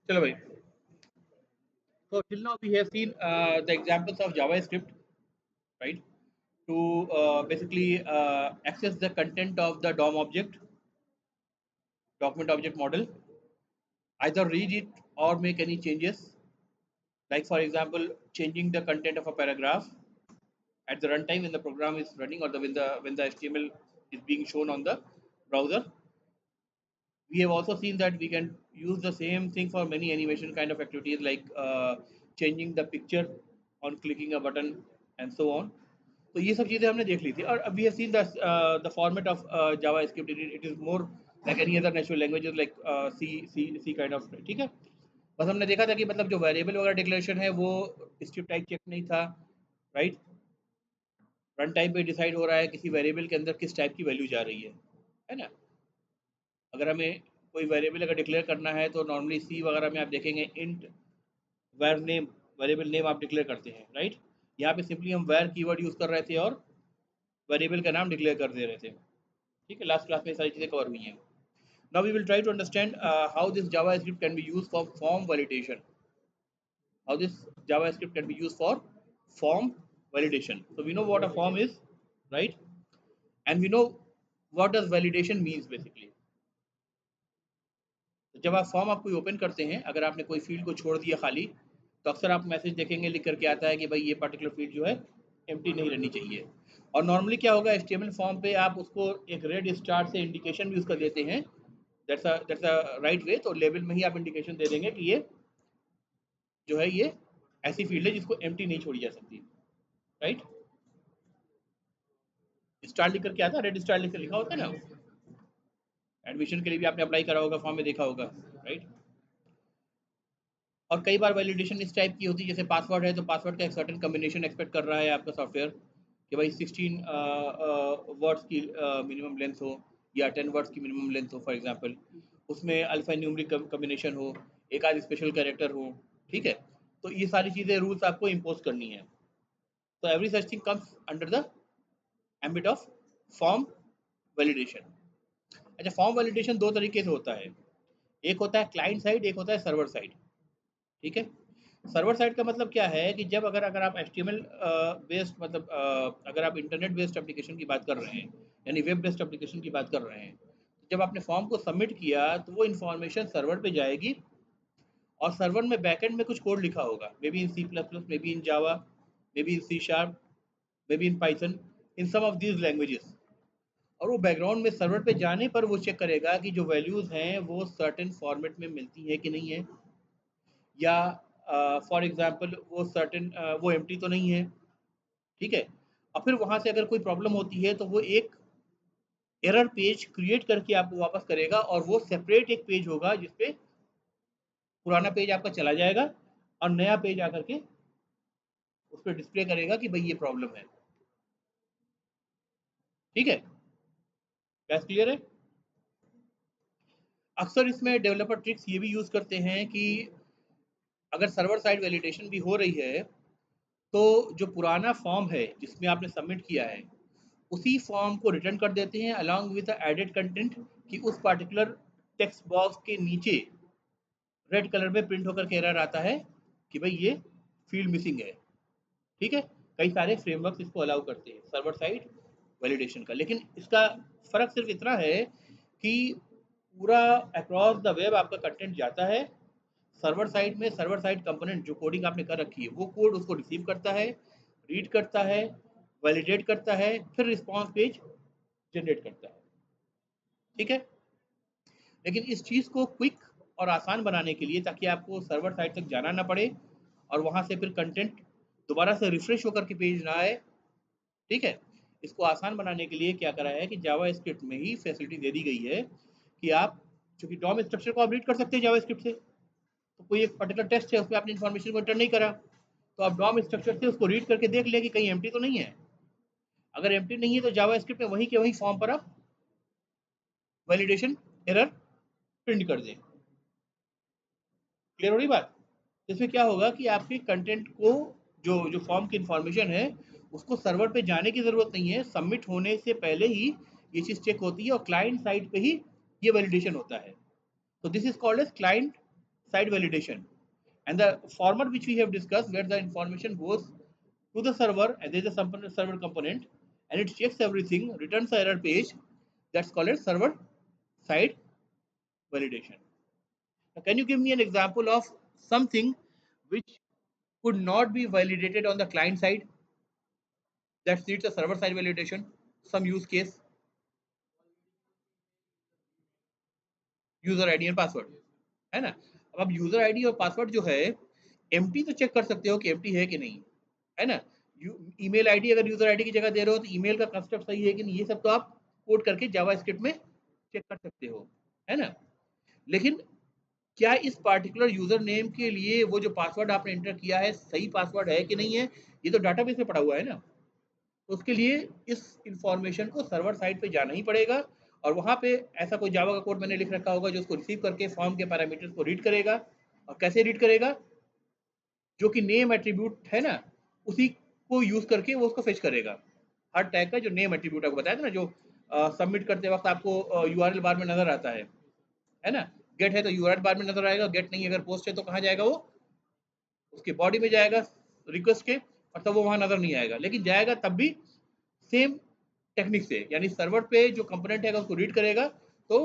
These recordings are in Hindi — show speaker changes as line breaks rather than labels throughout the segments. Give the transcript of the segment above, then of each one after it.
चलो भाई, so till now we have seen the examples of JavaScript, right? To basically access the content of the DOM object, document object model, either read it or make any changes, like for example, changing the content of a paragraph at the runtime when the program is running, or when the HTML is being shown on the browser. We have also seen that we can use the same thing for many animation kind of activities, like changing the picture on clicking a button and so on. तो ये सब चीज़ें हमने देख ली थी, और we have seen the format of JavaScript. It is more like any other natural languages, like C kind of. ठीक है, बस हमने देखा था कि मतलब जो वेरिएबल वगैरह डिक्लेरेशन है वो स्क्रिप्ट टाइप चेक नहीं था, राइट. रन टाइम पे डिसाइड हो रहा है किसी वेरिएबल के अंदर किस टाइप की वैल्यू जा रही है ना. अगर हमें कोई वेरिएबल अगर डिक्लेयर करना है तो नॉर्मली सी वगैरह में आप देखेंगे int var name, variable name आप डिक्लेयर करते हैं, राइट. यहाँ पे सिंपली हम वेर कीवर्ड यूज़ कर रहे थे और वेरिएबल का नाम डिक्लेयर कर दे रहे थे. ठीक है, लास्ट क्लास में सारी चीज़ें कवर हुई हैं. Now we will try to understand how this JavaScript can be use for form validation. How this JavaScript can be use for form validation. So we know what a form is, right? And we know what does validation means basically. तो जब आप फॉर्म आप कोई ओपन करते हैं, अगर आपने कोई फील्ड को छोड़ दिया खाली, तो अक्सर आप मैसेज देखेंगे लिख करके आता है कि भाई ये पर्टिकुलर फील्ड जो है एम्प्टी नहीं रहनी चाहिए. और नॉर्मली क्या होगा, HTML फॉर्म पे आप उसको एक रेड स्टार से इंडिकेशन भी उसका देते हैं. That's a right way. तो लेवल में ही आप इंडिकेशन दे देंगे कि ये जो है ये ऐसी फील्ड है जिसको एम्प्टी नहीं छोड़ी जा सकती, राइट. स्टार लिख करके आता है, रेड स्टार लिख कर लिखा होता है ना. एडमिशन के लिए भी आपने अप्लाई करा होगा, फॉर्म में देखा होगा, राइट. और कई बार वैलिडेशन इस टाइप की होती है, जैसे पासवर्ड है तो पासवर्ड का एक सर्टेन कम्बिनेशन एक्सपेक्ट कर रहा है आपका सॉफ्टवेयर कि भाई 16 वर्ड्स की मिनिमम लेंथ हो या 10 वर्ड्स की मिनिमम लेंथ हो फॉर एग्जांपल. उसमें अल्फा न्यूमरिक कम्बिनेशन हो, एक आध स्पेशल कैरेक्टर हो. ठीक है, तो ये सारी चीज़ें रूल्स आपको इम्पोज करनी है. तो every such thing comes under the ambit of form validation. अच्छा, फॉर्म वैलिडेशन दो तरीके से होता है. एक होता है क्लाइंट साइड, एक होता है सर्वर साइड. ठीक है, सर्वर साइड का मतलब क्या है कि जब अगर अगर आप HTML बेस्ड मतलब अगर आप इंटरनेट बेस्ड एप्लीकेशन की बात कर रहे हैं, यानी वेब बेस्ड एप्लीकेशन की बात कर रहे हैं, तो जब आपने फॉर्म को सबमिट किया तो वो इन्फॉर्मेशन सर्वर पे जाएगी, और सर्वर में बैकएंड में कुछ कोड लिखा होगा, may be in C++, may be in Java, मे be in C#, may be in Python, in some of these languages. और वो बैकग्राउंड में सर्वर पे जाने पर वो चेक करेगा कि जो वैल्यूज़ हैं वो सर्टेन फॉर्मेट में मिलती है कि नहीं है, या फॉर एग्जांपल वो सर्टेन वो एम्प्टी तो नहीं है. ठीक है, और फिर वहाँ से अगर कोई प्रॉब्लम होती है तो वो एक एरर पेज क्रिएट करके आपको वापस करेगा, और वो सेपरेट एक पेज होगा जिसपे पुराना पेज आपका चला जाएगा और नया पेज आकर के उस पर डिस्प्ले करेगा कि भाई ये प्रॉब्लम है. ठीक है, गैस क्लियर है. अक्सर इसमें डेवलपर ट्रिक्स ये भी यूज़ करते हैं कि अगर सर्वर साइड वैलिडेशन भी हो रही है तो जो पुराना फॉर्म है जिसमें आपने सबमिट किया है उसी फॉर्म को रिटर्न कर देते हैं अलॉन्ग विद एडेड कंटेंट, कि उस पर्टिकुलर टेक्स्ट बॉक्स के नीचे रेड कलर में प्रिंट होकर के एरर आता है कि भाई ये फील्ड मिसिंग है. ठीक है, कई सारे फ्रेमवर्क इसको अलाउ करते हैं सर्वर साइड वैलिडेशन का, लेकिन इसका फ़र्क सिर्फ इतना है कि पूरा अक्रॉस द वेब आपका कंटेंट जाता है. सर्वर साइड में सर्वर साइड कंपोनेंट जो कोडिंग आपने कर रखी है वो कोड उसको रिसीव करता है, रीड करता है, वैलिडेट करता है, फिर रिस्पॉन्स पेज जनरेट करता है. ठीक है, लेकिन इस चीज़ को क्विक और आसान बनाने के लिए, ताकि आपको सर्वर साइड तक जाना ना पड़े और वहाँ से फिर कंटेंट दोबारा से रिफ्रेश होकर के पेज ना आए. ठीक है, इसको आसान बनाने के लिए क्या करा है कि जावा स्क्रिप्ट में ही फैसिलिटी दे दी गई है कि आप चूँकि डॉम स्ट्रक्चर को आप रीड कर सकते हैं जावा स्क्रिप्ट से. तो कोई एक पर्टिकुलर टेक्स्ट है, उसमें आपने इन्फॉर्मेशन को एंटर नहीं करा, तो आप डॉम स्ट्रक्चर से उसको रीड करके देख लें कि कहीं एम्प्टी तो नहीं है. अगर एम्प्टी नहीं है तो जावा स्क्रिप्ट में वहीं के वहीं फॉर्म पर आप वैलिडेशन एरर प्रिंट कर दें. क्लियर हो रही बात. इसमें क्या होगा कि आपके कंटेंट को जो जो फॉर्म की इंफॉर्मेशन है उसको सर्वर पे जाने की ज़रूरत नहीं है, सबमिट होने से पहले ही ये चीज़ चेक होती है और क्लाइंट साइड पे ही ये वैलिडेशन होता है. तो this is called as client side validation. And the format which we have discussed, where the information goes to the server and there is a server component and it checks everything, returns the error page, that's called as server side validation. Now, can you give me an example of something which could not be validated on the client side that needs a server side validation? Some use case, user ID and password, है ना? अब आप यूजर आईडी और पासवर्ड जो है एम्प्टी तो चेक कर सकते हो कि एम्प्टी है कि नहीं, है ना? ईमेल आईडी अगर यूजर आईडी की जगह दे रहे हो तो ईमेल का कंसेप्ट सही है कि नहीं, ये सब तो आप कोड करके जावा स्क्रिप्ट में चेक कर सकते हो, है ना? लेकिन क्या इस पार्टिकुलर यूजर नेम के लिए वो जो पासवर्ड आपने एंटर किया है सही पासवर्ड है कि नहीं है, ये तो डाटाबेस में पड़ा हुआ है ना। तो उसके लिए इस इंफॉर्मेशन को सर्वर साइड पे जाना ही पड़ेगा और वहाँ पे ऐसा कोई जावा का कोड मैंने लिख रखा होगा जो उसको रिसीव करके फॉर्म के पैरामीटर्स को रीड करेगा। और कैसे रीड करेगा? जो कि नेम एट्रीब्यूट है ना, उसी को यूज करके वो उसको फेच करेगा। हर टैग का जो नेम एट्रीब्यूट आपको बताया था ना, जो सबमिट करते वक्त आपको यूआरएल बार में नजर आता है ना? गेट है तो यूआरएल बार में नजर आएगा, गेट नहीं अगर पोस्ट है तो कहाँ जाएगा? वो उसके बॉडी में जाएगा रिक्वेस्ट के, और तब वो वहां नजर नहीं आएगा, लेकिन जाएगा तब भी सेम टेक्निक से, यानी सर्वर पे जो कंपोनेंट है उसको रीड करेगा तो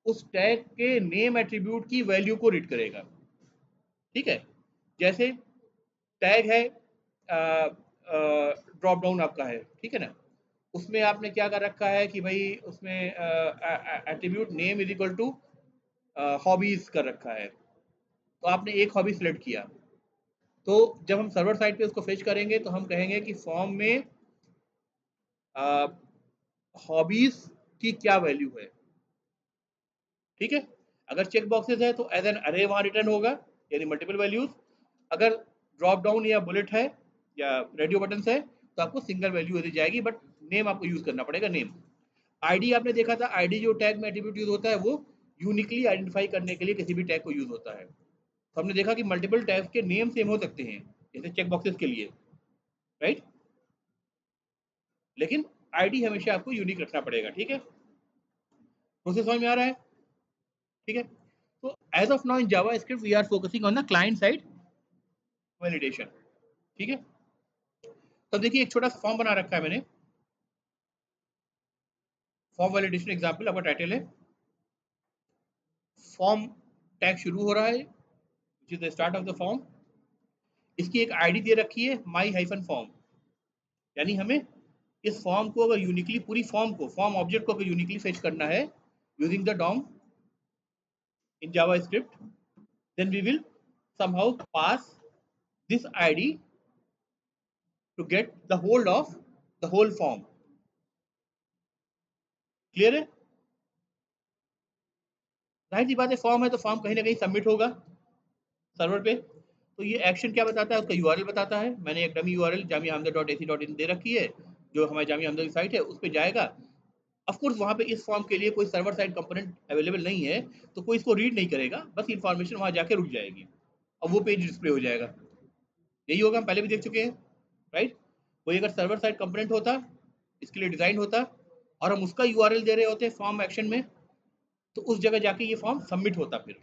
उस टैग के नेम एट्रीब्यूट की वैल्यू को रीड करेगा। ठीक है? जैसे टैग है ड्रॉप डाउन आपका है, ठीक है ना? उसमें आपने क्या कर रखा है कि भाई उसमें attribute name is equal to hobbies कर रखा है, तो आपने एक हॉबी सिलेक्ट किया, तो जब हम सर्वर साइड पे उसको फेच करेंगे तो हम कहेंगे कि फॉर्म में हॉबीज की क्या वैल्यू है। ठीक है? अगर चेक बॉक्सेस है तो एज एन अरे वहां रिटर्न होगा, यानी मल्टीपल वैल्यूज। अगर ड्रॉप डाउन या बुलेट है या रेडियो बटन है तो आपको सिंगल वैल्यू दी जाएगी, बट नेम आपको यूज करना पड़ेगा। नेम आईडी आपने देखा था, आईडी जो टैग में एट्रीब्यूट यूज होता है वो यूनिकली आइडेंटिफाई करने के लिए किसी भी टैग को यूज होता है। तो हमने देखा कि मल्टीपल टैग्स के नेम सेम हो सकते हैं जैसे चेक बॉक्सेस के लिए, राइट? लेकिन आईडी हमेशा आपको यूनिक रखना पड़ेगा। ठीक है? प्रोसेस समझ में आ रहा है? ठीक है? तो as of now in JavaScript we are focusing on the client side validation. ठीक है? तो देखिए एक छोटा सा फॉर्म बना रखा है मैंने, फॉर्म वैलिडेशन एग्जांपल। आपका टाइटल है फॉर्म, टैग शुरू हो रहा है which is the start of the form. इसकी एक आईडी दे रखी है माई हाइफन फॉर्म, यानी हमें इस फॉर्म को अगर यूनिकली, पूरी फॉर्म को, फॉर्म ऑब्जेक्ट को अगर यूनिकली फेच करना है using the DOM in JavaScript, then we will somehow pass this id to get the hold of the whole form. Clear है? जाहिर सी बात है फॉर्म है तो फॉर्म कहीं ना कहीं सबमिट होगा सर्वर पे। तो ये एक्शन क्या बताता है? उसका यूआरएल बताता है। मैंने एक डमी यूआरएल jamiahmdad.ac.in दे रखी है, जो हमारी जामिया हमदर्द की साइट है उस पर जाएगा। ऑफ कोर्स वहां पे इस फॉर्म के लिए कोई सर्वर साइड कंपोनेंट अवेलेबल नहीं है, तो कोई इसको रीड नहीं करेगा, बस इंफॉर्मेशन वहां जाके रुक जाएगी और वो पेज डिस्प्ले हो जाएगा। यही होगा, हम पहले भी देख चुके हैं, राइट? कोई अगर सर्वर साइड कंपोनेंट होता, इसके लिए डिजाइन होता, और हम उसका यूआरएल दे रहे होते फॉर्म एक्शन में, तो उस जगह जाके ये फॉर्म सबमिट होता फिर।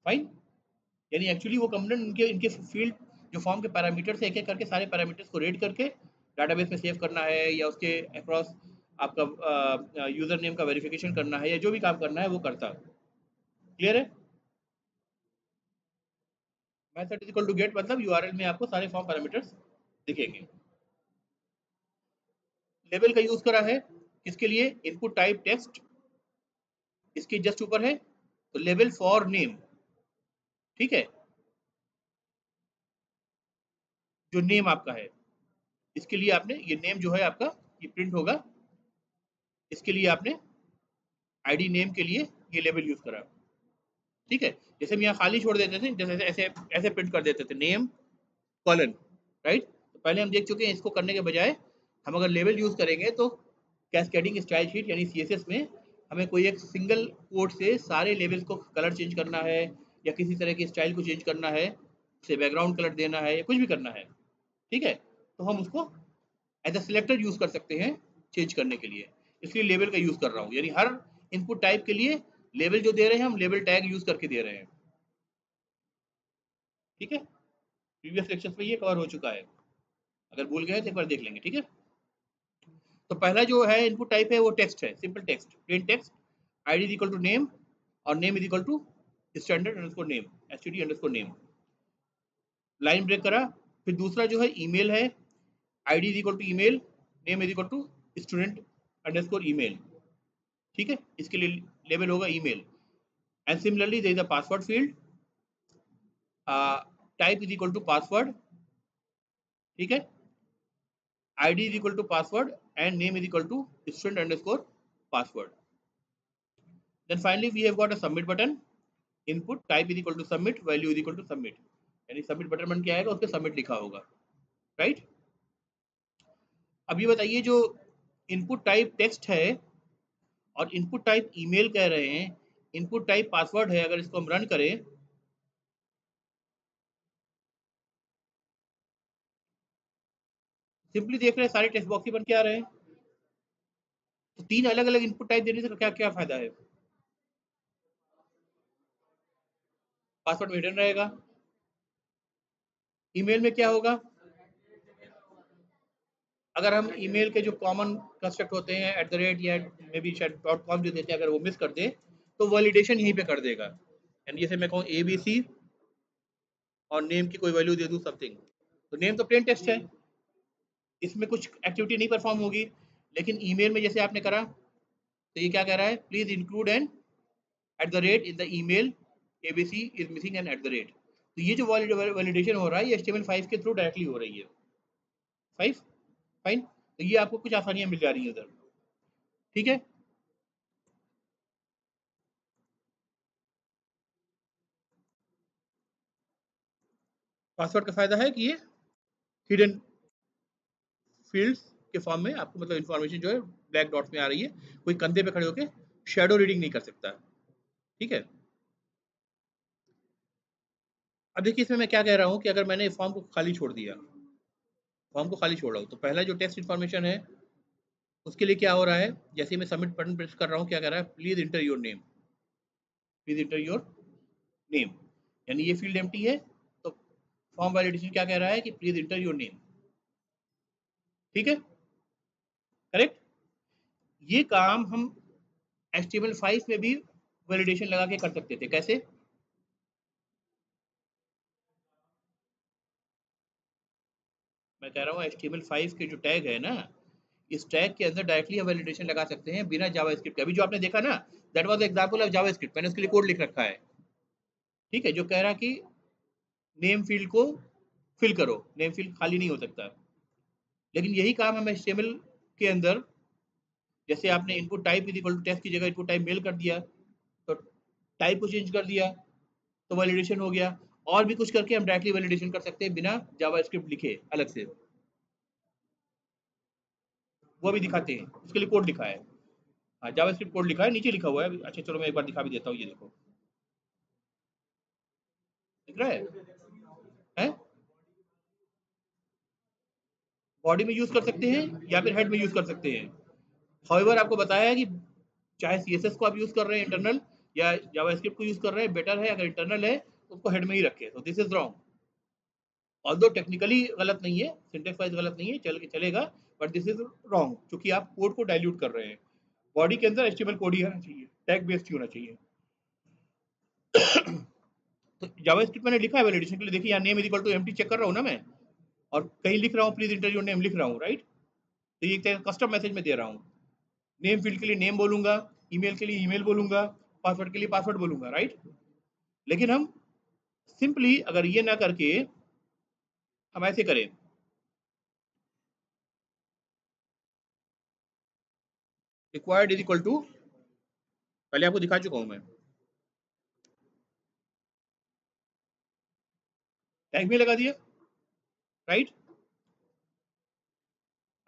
फाइन? यानी एक्चुअली वो कंपोनेंट इनके इनके फील्ड जो फॉर्म के पैरामीटर्स है, एक एक करके सारे पैरामीटर्स को रेड करके डाटाबेस में सेव करना है, या उसके अक्रॉस आपका यूजर नेम का वेरिफिकेशन करना है, या जो भी काम करना है वो करता। क्लियर है? Method is equal to get, मतलब यूआरएल में आपको सारे फॉर्म पैरामीटर्स दिखेंगे। लेबल का यूज करा है किसके लिए? इनपुट टाइप टेक्स्ट, इसके जस्ट ऊपर है तो लेबल फॉर नेम। ठीक है? जो नेम आपका है इसके लिए आपने ये नेम जो है आपका ये प्रिंट होगा, इसके लिए आपने आईडी नेम के लिए ये लेबल यूज करा। ठीक है? जैसे हम यहाँ खाली छोड़ देते थे, जैसे ऐसे ऐसे प्रिंट कर देते थे नेम कॉलन, राइट? तो पहले हम देख चुके हैं, इसको करने के बजाय हम अगर लेबल यूज करेंगे तो कैस्केडिंग स्टाइल शीट यानी सीएसएस में हमें कोई एक सिंगल कोड से सारे लेबल्स को कलर चेंज करना है, या किसी तरह की स्टाइल को चेंज करना है, से बैकग्राउंड कलर देना है, या कुछ भी करना है। ठीक है? तो हम उसको एज अ सिलेक्टर यूज कर सकते हैं चेंज करने के लिए, इसलिए लेबल का यूज कर रहा हूँ। यानी हर इनपुट टाइप के लिए लेबल जो दे रहे हैं हम लेबल टैग यूज करके दे रहे हैं। ठीक है, प्रीवियस लेक्चर्स में ये कवर हो चुका है, अगर भूल गए तो एक बार देख लेंगे। ठीक है, तो पहला जो है इनपुट टाइप है वो टेक्स्ट है, simple text, plain text, id is equal to name और name is equal to standard underscore name, std underscore name, line break करा। फिर दूसरा जो है ईमेल है, id is equal to email, name is equal to student underscore email. ठीक है, इसके लिए लेबल होगा email. And similarly there is a password field, type is equal to password. ठीक है, id is equal to password and name is equal to student underscore password. Then finally we have got a submit button, input type is equal to submit, value is equal to submit, यानी सबमिट बटन बन के आएगा, उस पर सबमिट लिखा होगा। राइट, अब ये बताइए जो इनपुट टाइप टेक्स्ट है और इनपुट टाइप ईमेल कह रहे हैं, इनपुट टाइप पासवर्ड है, अगर इसको हम रन करें सिंपली देख रहे हैं सारे टेक्स्ट बॉक्स ही बन के आ रहे हैं। तो तीन अलग अलग इनपुट टाइप देने से क्या क्या फायदा है? पासवर्ड हिडन रहेगा। ईमेल में क्या होगा, अगर हम ईमेल के जो कॉमन कंस्ट्रक्ट होते हैं एट द रेट या मे बी शायद .com जो देते हैं, अगर वो मिस कर दे तो वैलिडेशन यहीं पे कर देगा। यानी जैसे मैं कहूँ ABC और नेम की कोई वैल्यू दे दूँ समथिंग, तो नेम तो प्लेन टेक्स्ट है, इसमें कुछ एक्टिविटी नहीं परफॉर्म होगी। लेकिन ईमेल में जैसे आपने करा तो ये क्या कह रहा है, please include an at the rate in the email, ABC is missing an at the rate. तो ये जो वैलिडेशन हो रहा है ये HTML5 के थ्रू डायरेक्टली हो रही है। 5 फाइन, तो ये आपको कुछ आसानियां मिल जा रही है उधर। ठीक है, पासवर्ड का फायदा है कि ये हिडन फील्ड्स के फॉर्म में आपको मतलब इन्फॉर्मेशन जो है ब्लैक डॉट्स में आ रही है, कोई कंधे पे खड़े होकर शेडो रीडिंग नहीं कर सकता। ठीक है, अब देखिए इसमें मैं क्या कह रहा हूँ कि अगर मैंने फॉर्म को खाली छोड़ दिया, फॉर्म को खाली छोड़ रहा हूँ, तो पहला जो टेक्स्ट इन्फॉर्मेशन है उसके लिए क्या हो रहा है, जैसे मैं सबमिट बटन प्रेस कर रहा हूँ क्या कह रहा है, please enter your name, please enter your name, यानी ये फील्ड एम्प्टी है। तो फॉर्म वैलिडेशन क्या कह रहा है कि प्लीज इंटर योर नेम। ठीक है, करेक्ट। ये काम हम HTML5 में भी वैलिडेशन लगा के कर सकते थे, कैसे? मैं कह रहा हूँ HTML5 के जो टैग है ना, इस टैग के अंदर डायरेक्टली हम वैलिडेशन लगा सकते हैं बिना जावास्क्रिप्ट के। अभी जो आपने देखा ना, that was example of JavaScript, मैंने उसके लिए कोड लिख रखा है। ठीक है, जो कह रहा कि नेम फील्ड को फिल करो, नेम फील्ड खाली नहीं हो सकता। लेकिन यही काम हम HTML के अंदर, जैसे आपने input type is equal to text की जगह इनपुट टाइप मेल कर दिया, तो टाइप को चेंज कर दिया तो वैलिडेशन हो गया। और भी कुछ करके हम डायरेक्टली वैलिडेशन कर सकते हैं बिना जावास्क्रिप्ट लिखे अलग से, वो भी दिखाते हैं, उसके लिए कोड लिखा है। हाँ, जावास्क्रिप्ट कोड लिखा है, नीचे लिखा हुआ है। अच्छा चलो मैं एक बार दिखा भी देता हूँ, ये देखो, दिख रहा है? बॉडी में यूज कर सकते हैं या फिर हेड में यूज कर सकते हैं। हाउएवर आपको बताया है कि चाहे CSS को आप यूज कर रहे हैं इंटरनल या जावास्क्रिप्ट को यूज कर रहे हैं, बेटर है अगर इंटरनल है तो उसको हेड में ही रखें। तो this is wrong, although technically गलत नहीं है, सिंटेक्स वाइज गलत नहीं है, चलेगा, बट दिस इज रॉन्ग क्योंकि आप कोड को डाइल्यूट कर रहे हैं। बॉडी के अंदर HTML कोड ही आना चाहिए, टैग बेस्ड ही होना चाहिए। तो जावास्क्रिप्ट मैंने लिखा है वैलिडेशन के लिए, देखिए यहाँ name is equal to empty check कर रहा हूँ ना मैं, और कहीं लिख रहा हूँ प्लीज इंटर योर नेम लिख रहा हूँ, राइट? तो ये कस्टम मैसेज में दे रहा हूँ, नेम फील्ड के लिए नेम बोलूंगा, ईमेल के लिए ईमेल बोलूंगा, पासवर्ड के लिए पासवर्ड बोलूंगा, राइट? लेकिन हम सिंपली अगर ये ना करके हम ऐसे करें, रिक्वायर्ड इज इक्वल टू, पहले आपको दिखा चुका हूं मैं, टैग में लगा दिया, राइट?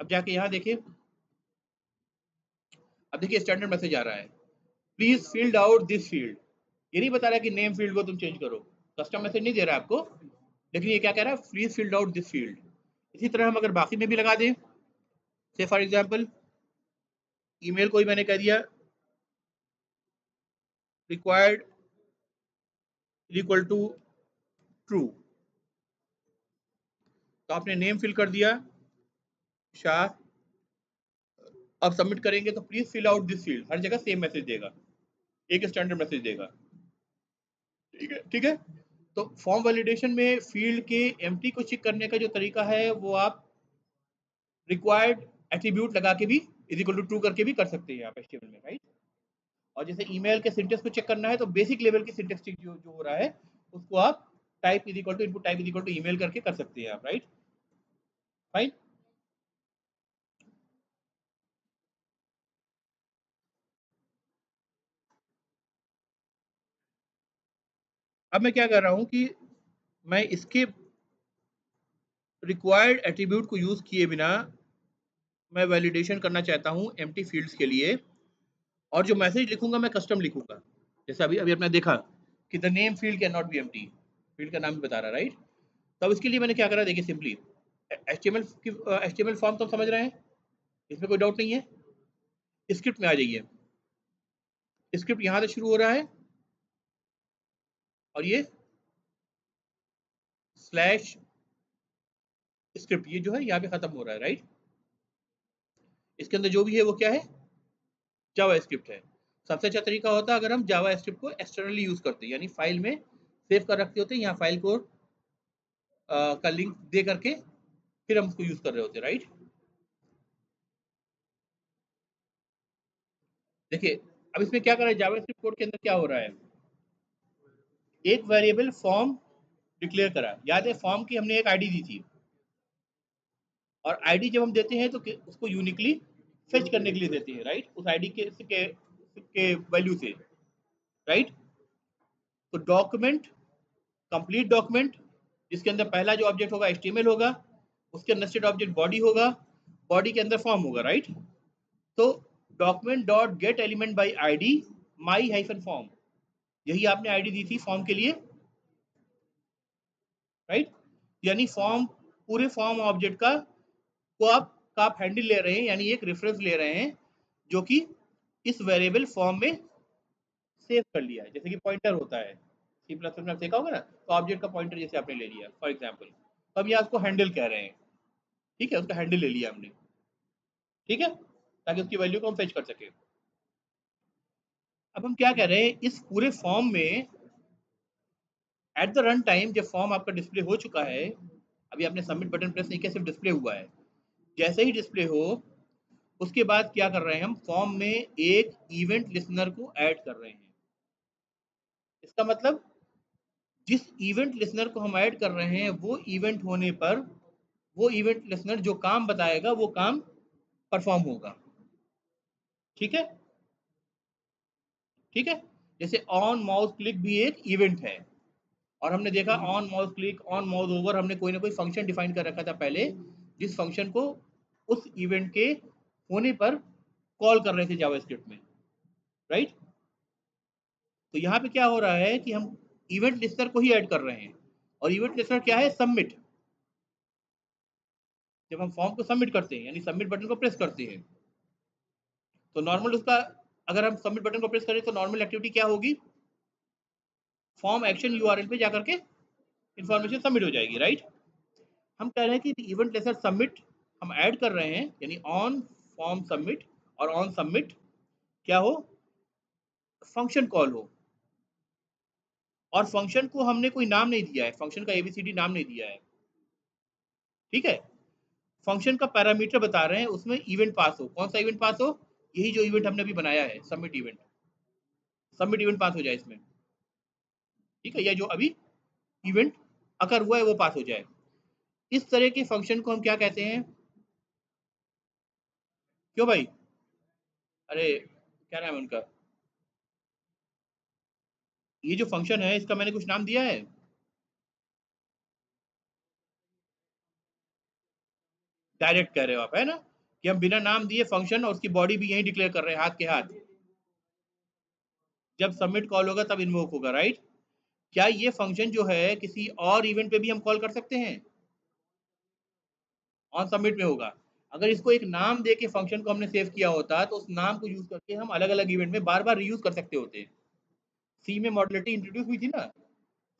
अब जाके यहां देखिए, अब देखिए स्टैंडर्ड मैसेज आ रहा है, please field out this field. ये नहीं बता रहा कि नेम फील्ड को तुम चेंज करो, कस्टम मैसेज नहीं दे रहा है आपको, लेकिन ये क्या कह रहा है, please field out this field. इसी तरह हम अगर बाकी में भी लगा दें, से फॉर एग्जाम्पल ईमेल को ही मैंने कह दिया रिक्वायर्ड इक्वल टू ट्रू, तो आपने नेम फिल कर दिया शाह, अब सबमिट करेंगे तो please fill out this field, हर जगह सेम मैसेज देगा, एक स्टैंडर्ड मैसेज देगा। ठीक है, ठीक है। तो फॉर्म वैलिडेशन में फील्ड के एम्प्टी को चेक करने का जो तरीका है वो आप रिक्वायर्ड एट्रीब्यूट लगा के भी इज इक्वल टू ट्रू करके भी कर सकते हैं आप एचटीएमएल में, राइट। और जैसे ईमेल के सिंटेक्स को चेक करना है तो बेसिक लेवल की सिंटेक्स चेक जो हो रहा है उसको आप type is equal to input type is equal to email करके कर सकते हैं आप, राइट। फाइन। अब मैं क्या कर रहा हूँ कि मैं इसके रिक्वायर्ड एट्रीब्यूट को यूज किए बिना मैं वैलिडेशन करना चाहता हूँ एम्प्टी फील्ड्स के लिए, और जो मैसेज लिखूंगा मैं कस्टम लिखूंगा। जैसे अभी अभी आपने देखा कि the name field can not be empty, field का नाम भी बता रहा है, राइट। तो अब इसके लिए मैंने क्या करा, देखिए सिंपली एचटीएमएल की एचटीएमएल फॉर्म तो समझ रहे हैं, इसमें कोई डाउट नहीं है। स्क्रिप्ट में आ जाइए, स्क्रिप्ट यहाँ से शुरू हो रहा है और ये स्लैश स्क्रिप्ट ये जो है यहाँ पे खत्म हो रहा है, राइट। इसके अंदर जो भी है वो क्या है, जावा स्क्रिप्ट है। सबसे अच्छा तरीका होता है अगर हम जावा स्क्रिप्ट को एक्सटर्नली यूज करते हैं, यानी फाइल में सेव कर रखते होते हैं, यहाँ फाइल को का लिंक दे करके फिर हम उसको यूज कर रहे होते हैं, राइट। देखिए अब इसमें क्या कर रहा है, जावा स्क्रिप्ट कोड के अंदर क्या हो रहा है, एक वेरिएबल फॉर्म डिक्लेयर करा, याद है फॉर्म की हमने एक आईडी दी थी, और आईडी जब हम देते हैं तो उसको यूनिकली फेच करने के लिए देते हैं, राइट, उस आईडी के वैल्यू से, राइट। तो डॉक्यूमेंट, कंप्लीट डॉक्यूमेंट, जिसके अंदर पहला जो ऑब्जेक्ट होगा एचटीएमएल होगा, उसके नेस्टेड ऑब्जेक्ट बॉडी होगा, बॉडी के अंदर फॉर्म होगा, राइट। तो document dot get element by ID my hyphen form, यही आपने आईडी दी थी फॉर्म के लिए, राइट। यानी फॉर्म, पूरे फॉर्म ऑब्जेक्ट का आप हैंडल ले रहे हैं, यानी एक रेफरेंस ले रहे हैं जो कि इस वेरिएबल फॉर्म में सेव कर लिया है, जैसे कि पॉइंटर होता है सी प्लस में देखा होगा ना, तो ऑब्जेक्ट का पॉइंटर जैसे आपने ले लिया फॉर एग्जाम्पल, तो हम यहाँ उसको हैंडल कह रहे हैं, ठीक है, उसका हैंडल ले लिया हमने, ठीक है, ताकि उसकी वैल्यू को हम फेच कर सके। अब हम क्या कह रहे हैं, इस पूरे फॉर्म में एट द रन टाइम जब फॉर्म आपका डिस्प्ले हो चुका है, अभी आपने सबमिट बटन प्रेस नहीं किया, सिर्फ डिस्प्ले हुआ है, जैसे ही डिस्प्ले हो उसके बाद क्या कर रहे हैं, हम फॉर्म में एक इवेंट लिसनर को ऐड कर रहे हैं। इसका मतलब जिस इवेंट लिसनर को हम ऐड कर रहे हैं वो इवेंट होने पर वो इवेंट लिसनर जो काम बताएगा वो काम परफॉर्म होगा, ठीक है, ठीक है। जैसे ऑन माउस क्लिक भी एक इवेंट है, और हमने देखा on mouse click, on mouse over, हमने कोई ना कोई फंक्शन डिफाइन कर रखा था पहले, जिस फंक्शन को उस इवेंट के होने पर कॉल कर रहे थे जावास्क्रिप्ट में, राइट। तो यहाँ पे क्या हो रहा है कि हम इवेंट लिस्टर को ही ऐड कर रहे हैं, और इवेंट लिस्टर क्या है, सबमिट। जब हम फॉर्म को सबमिट करते हैं यानी सबमिट बटन को प्रेस करते हैं तो नॉर्मल उसका, अगर हम सबमिट बटन को प्रेस करें तो नॉर्मल एक्टिविटी क्या होगी, फॉर्म एक्शन यूआरएल पे जाकर के इंफॉर्मेशन सबमिट हो जाएगी, राइट। हम कह रहे हैं कि इवेंट लेसर सबमिट हम ऐड कर रहे हैं, यानी ऑन फॉर्म सबमिट और ऑन सबमिट क्या हो, फंक्शन कॉल हो, और फंक्शन को हमने कोई नाम नहीं दिया है, फंक्शन का एबीसीडी नाम नहीं दिया है, ठीक है। फंक्शन का पैरामीटर बता रहे हैं, उसमें इवेंट पास हो, कौन सा इवेंट पास हो, यही जो इवेंट हमने अभी बनाया है सबमिट इवेंट, सबमिट इवेंट पास हो जाए इसमें, ठीक है, या जो अभी इवेंट अकर हुआ है वो पास हो जाए। इस तरह के फंक्शन को हम क्या कहते हैं, क्यों भाई, अरे क्या नाम है उनका, ये जो फंक्शन है इसका मैंने कुछ नाम दिया है, डायरेक्ट कह रहे हो आप, है ना, कि हम बिना नाम दिए फंक्शन और उसकी बॉडी भी यही डिक्लेयर कर रहे हैं हाथ के हाथ, जब सबमिट कॉल होगा तब इन्वोक होगा, राइट। क्या ये फंक्शन जो है किसी और इवेंट पे भी हम कॉल कर सकते हैं, ऑन सबमिट में होगा। अगर इसको एक नाम दे के फंक्शन को हमने सेव किया होता तो उस नाम को यूज करके हम अलग अलग इवेंट में बार बार रीयूज कर सकते होते। सी में मॉडलिटी इंट्रोड्यूस हुई थी ना,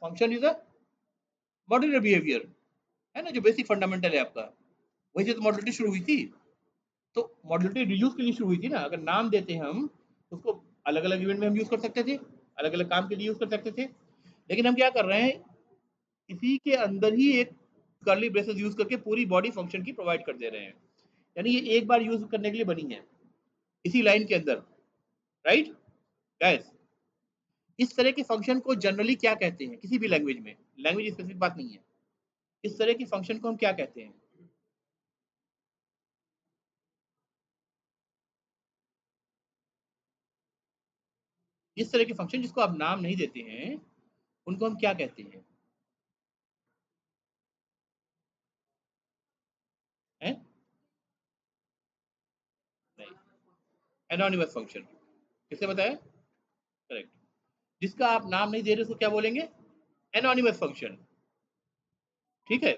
function is a modular behaviour, है ना, जो बेसिक फंडामेंटल है आपका, वही से तो मॉडलिटी शुरू हुई थी। तो मॉडलिटी रियूज के लिए शुरू हुई थी ना। अगर नाम देते हैं हम उसको, अलग अलग इवेंट में हम यूज कर सकते थे, अलग अलग काम के लिए यूज कर सकते थे, लेकिन हम क्या कर रहे हैं, इसी के अंदर ही एक कर्ली ब्रेसेस यूज करके पूरी बॉडी फंक्शन की प्रोवाइड कर दे रहे हैं। यानी ये एक बार यूज करने के लिए बनी है इसी लाइन के अंदर, राइट गाइस। इस तरह के फंक्शन को जनरली क्या कहते हैं किसी भी लैंग्वेज में, लैंग्वेज स्पेसिफिक बात नहीं है, इस तरह की फंक्शन को हम क्या कहते हैं? इस तरह के फंक्शन जिसको आप नाम नहीं देते हैं उनको हम क्या कहते हैं? हैं? नहीं, एनोनिमस फंक्शन। किसने बताया? करेक्ट। जिसका आप नाम नहीं दे रहे उसको क्या बोलेंगे? Anonymous function. ठीक है।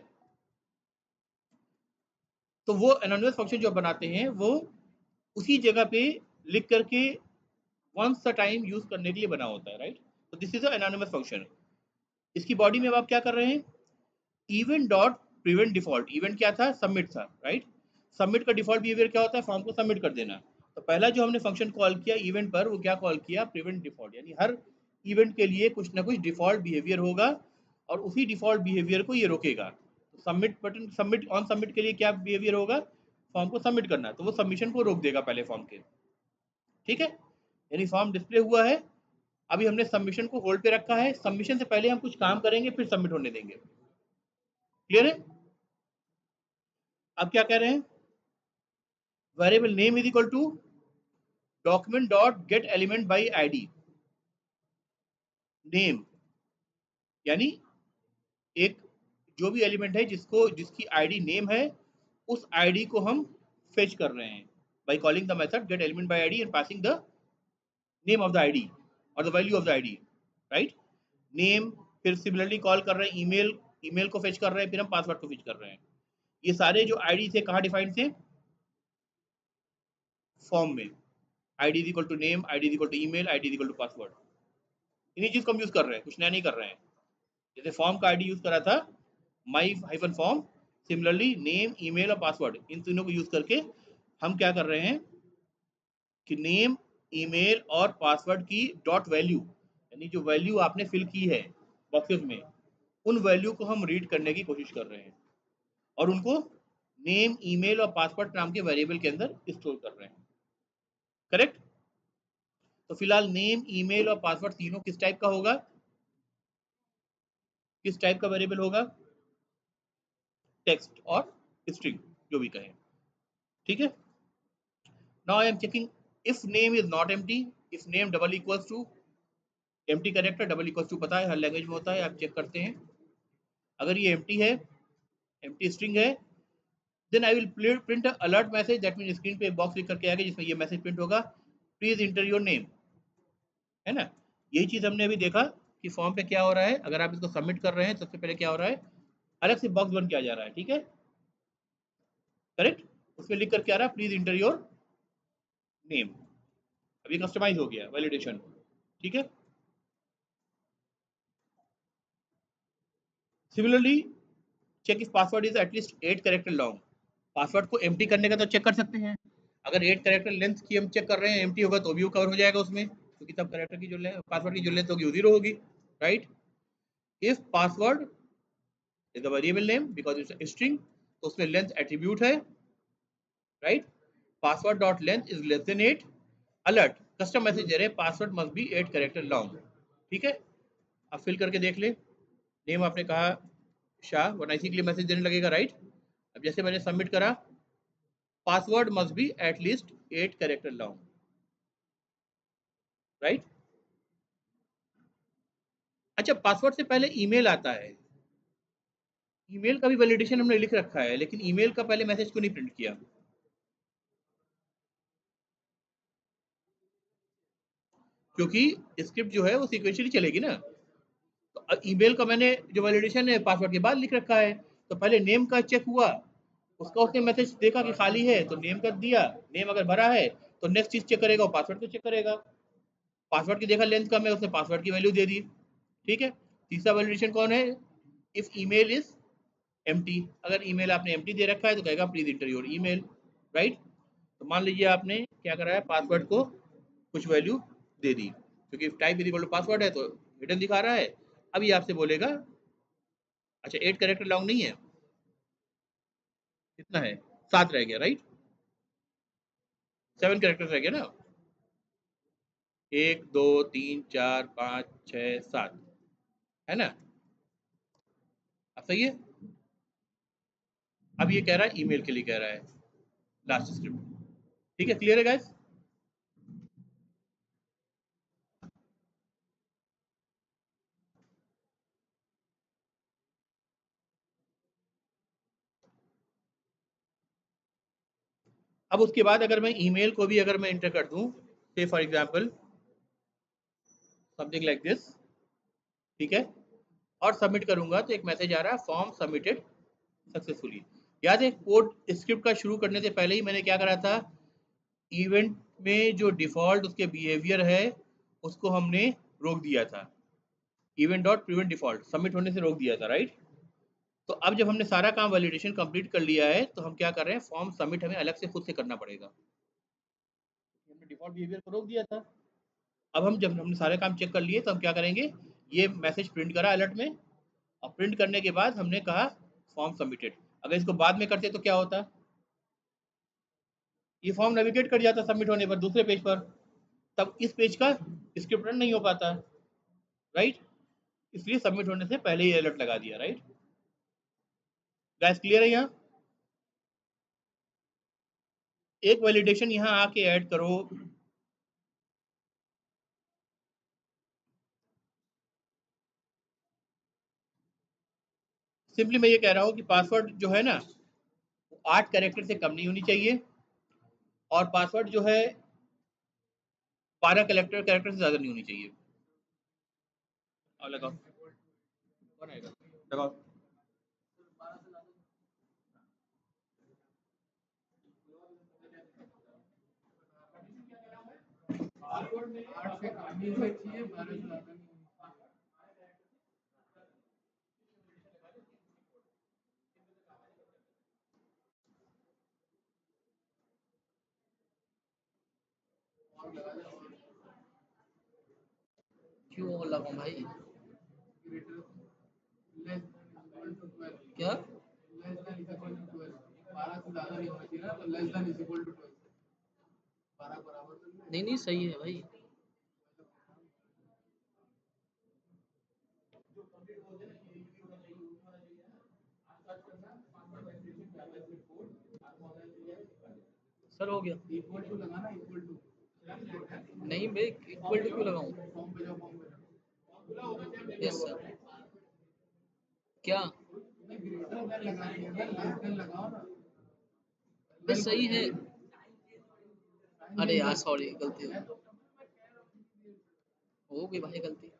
तो वो एनोनिमस फंक्शन जो बनाते हैं वो उसी जगह पे लिख करके वंस द टाइम यूज करने के लिए बना होता है, राइट। तो this is a anonymous function. इसकी बॉडी में अब आप क्या कर रहे हैं? Event dot prevent default. Event क्या था? सबमिट था, राइट। सबमिट का डिफॉल्ट बिहेवियर क्या होता है? फॉर्म को सबमिट कर देना। तो पहला जो हमने फंक्शन कॉल किया इवेंट पर, वो क्या कॉल किया? Prevent default. यानी हर इवेंट के लिए कुछ ना कुछ डिफॉल्ट बिहेवियर होगा और उसी डिफॉल्ट बिहेवियर को ये रोकेगा। तो submit button, submit on submit के लिए क्या बिहेवियर होगा? फॉर्म को सबमिट करना, तो वो सबमिशन को रोक देगा पहले फॉर्म के। ठीक है। यानी फॉर्म डिस्प्ले हुआ है, अभी हमने सबमिशन को होल्ड पे रखा है, सबमिशन से पहले हम कुछ काम करेंगे फिर सबमिट होने देंगे। क्लियर है? अब क्या कह रहे हैं? Variable name is equal to document dot get element by ID. Name यानी एक जो भी एलिमेंट है जिसको जिसकी आईडी नेम है, उस आईडी को हम फेच कर रहे हैं by calling the method get element by ID and passing the name of the ID और the value of the ID, right. Name, फिर सिमिलरली कॉल कर रहे हैं ईमेल, ईमेल को फेच कर रहे हैं, फिर हम पासवर्ड को फेच कर रहे हैं। ये सारे जो आईडी थे कहाँ डिफाइंड थे? फॉर्म में। ID is equal to name, ID is equal to email, ID is equal to password. इन्हीं चीज को हम यूज कर रहे हैं, कुछ नया नहीं कर रहे हैं। जैसे फॉर्म का आईडी यूज करा था my hyphen form, similarly name, email और पासवर्ड, इन तीनों को यूज करके हम क्या कर रहे हैं कि नेम, ईमेल और पासवर्ड की डॉट वैल्यू, यानी जो वैल्यू आपने फिल की है बॉक्सेस में, उन वैल्यू को हम रीड करने की कोशिश कर रहे हैं और उनको नेम, ईमेल और पासवर्ड नाम के वेरिएबल के अंदर स्टोर कर रहे हैं। करेक्ट। तो फिलहाल नेम, ईमेल और पासवर्ड तीनों किस टाइप का होगा? किस टाइप का वेरिएबल होगा? टेक्स्ट और स्ट्रिंग, जो भी कहें। ठीक है। Now I am checking if name is not empty, if name double equals to empty character, double equals to पता है हर लैंग्वेज में होता है, आप चेक करते हैं। अगर ये एम्प्टी है, एम्प्टी स्ट्रिंग है, then I will print alert message, that mean screen पे एक बॉक्स लिख करके आएगा जिसमें ये मैसेज प्रिंट होगा, प्लीज इंटर योर नेम। है ना। यही चीज हमने अभी देखा कि फॉर्म पे क्या हो रहा है। अगर आप इसको सबमिट कर रहे हैं सबसे पहले क्या हो रहा है, अलग से बॉक्स बन के आ जा रहा है। ठीक है। करेक्ट। उसमें लिख करके आ रहा है प्लीज इंटर योर नेम। अभी कस्टमाइज हो गया वैलिडेशन। ठीक है। Similarly check if password is at least 8 character long. Password को एम्प्टी करने का तो चेक कर सकते हैं, अगर 8 कैरेक्टर लेंथ की हम चेक कर रहे हैं, एम्प्टी होगा तो भी वो कवर हो जाएगा उसमें, क्योंकि तब कैरेक्टर की जो पासवर्ड की जो लेंथ होगी वो 0 होगी, right. If password is the variable name because it's string, तो उसमें लेंथ एट्रीब्यूट है, right. Password dot length is less than 8, alert custom message दे रहे हैं password must be 8 character long. ठीक है। अब फिल करके देख ले। नेम आपने कहा शाह, वरना इसी के लिए मैसेज देने लगेगा, राइट। अब जैसे मैंने सबमिट करा, password must be at least 8 character long, right. अच्छा, पासवर्ड से पहले ईमेल आता है। ईमेल का भी वैलिडेशन हमने लिख रखा है, लेकिन ईमेल का पहले मैसेज क्यों नहीं प्रिंट किया? क्योंकि स्क्रिप्ट जो है वो सीक्वेंशियली चलेगी ना। तो ईमेल का मैंने जो वैलिडेशन है पासवर्ड के बाद लिख रखा है, तो पहले नेम का चेक हुआ, उसका उसने मैसेज देखा कि खाली है तो नेम कर दिया, नेम अगर भरा है तो नेक्स्ट चीज चेक करेगा, पासवर्ड को चेक करेगा। पासवर्ड की देखा लेंथ कम है, उसने पासवर्ड की वैल्यू दे दी। ठीक है। तीसरा वैलिडेशन कौन है? इफ ईमेल इज एम्प्टी, अगर ईमेल आपने एम्प्टी दे रखा है तो कहेगा please enter your email, right. तो मान लीजिए आपने क्या करा है, पासवर्ड को कुछ वैल्यू दे दी, क्योंकि type is equal to password है तो हिडन दिखा रहा है। अभी आपसे बोलेगा, अच्छा 8 कैरेक्टर लॉन्ग नहीं है, कितना है, 7 रह गया, राइट, 7 कैरेक्टर रह गया ना, 1 2 3 4 5 6 7, है ना। अब सही है। अब ये कह रहा है ईमेल के लिए कह रहा है लास्ट स्क्रिप्ट, ठीक है, क्लियर है गाइस। अब उसके बाद अगर मैं ईमेल को भी अगर मैं इंटर कर दूं, से for example something like this, ठीक है, और सबमिट करूंगा तो एक मैसेज आ रहा है फॉर्म सबमिटेड सक्सेसफुली। याद है कोड स्क्रिप्ट का शुरू करने से पहले ही मैंने क्या करा था, इवेंट में जो डिफॉल्ट उसके बिहेवियर है उसको हमने रोक दिया था, event dot prevent default submit होने से रोक दिया था, राइट। तो अब जब हमने सारा काम वैलिडेशन कंप्लीट कर लिया है तो हम क्या कर रहे हैं, फॉर्म सबमिट हमें अलग से खुद से करना पड़ेगा, हमने डिफॉल्ट बिहेवियर को रोक दिया था। अब हम जब हमने सारे काम चेक कर लिए तो हम क्या करेंगे, ये मैसेज प्रिंट करा अलर्ट में, और प्रिंट करने के बाद हमने कहा फॉर्म सबमिटेड। अगर इसको बाद में करते तो क्या होता, ये फॉर्म नेविगेट कर जाता सबमिट होने पर दूसरे पेज पर, तब इस पेज का स्क्रिप्ट रन नहीं हो पाता, राइट। इसलिए सबमिट होने से पहले ही अलर्ट लगा दिया, राइट। गाइस क्लियर है यहाँ। एक वैलिडेशन यहाँ आके ऐड करो, सिंपली मैं ये कह रहा हूँ कि पासवर्ड जो है ना, 8 कैरेक्टर से कम नहीं होनी चाहिए, और पासवर्ड जो है 12 कैरेक्टर से ज्यादा नहीं होनी चाहिए। और लगाओ, कौन आएगा, लगाओ।
क्यों लगाऊं भाई, क्या नहीं नहीं सही है भाई। सर हो गया, नहीं भाई इक्वल टू क्यों लगाऊं, यस सर। क्या बस सही है, अरे यार सॉरी गलती हो गई भाई गलती।